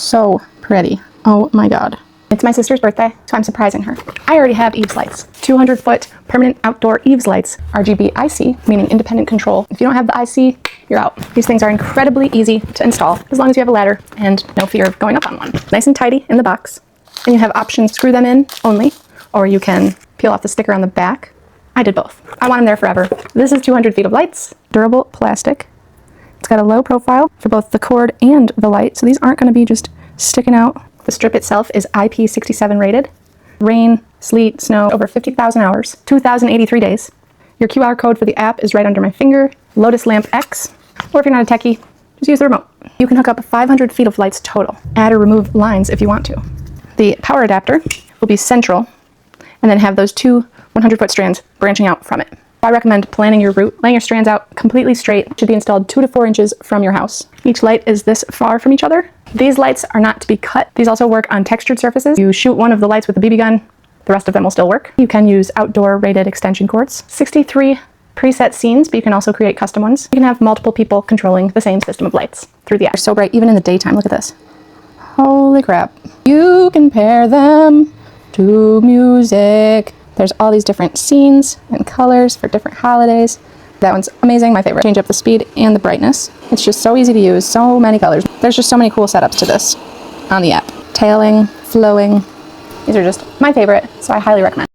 So pretty. Oh my god. It's my sister's birthday, so I'm surprising her. I already have Eaves lights. 200-foot permanent outdoor Eaves lights. RGB+IC, meaning independent control. If you don't have the IC, you're out. These things are incredibly easy to install, as long as you have a ladder and no fear of going up on one. Nice and tidy in the box. And you have options, screw them in only, or you can peel off the sticker on the back. I did both. I want them there forever. This is 200 feet of lights. Durable plastic. It's got a low profile for both the cord and the light, so these aren't going to be just sticking out. The strip itself is IP67 rated. Rain, sleet, snow, over 50,000 hours, 2,083 days. Your QR code for the app is right under my finger. Lotus Lamp X. Or if you're not a techie, just use the remote. You can hook up 500 feet of lights total. Add or remove lines if you want to. The power adapter will be central and then have those two 100-foot strands branching out from it. I recommend planning your route, laying your strands out completely straight. Should be installed 2 to 4 inches from your house. Each light is this far from each other. These lights are not to be cut. These also work on textured surfaces. You shoot one of the lights with a BB gun, the rest of them will still work. You can use outdoor rated extension cords. 63 preset scenes, but you can also create custom ones. You can have multiple people controlling the same system of lights through the app. They're so bright, even in the daytime. Look at this. Holy crap. You can pair them to music. There's all these different scenes and colors for different holidays. That one's amazing, my favorite. Change up the speed and the brightness. It's just so easy to use, so many colors. There's just so many cool setups to this on the app. Tailing, flowing. These are just my favorite, so I highly recommend.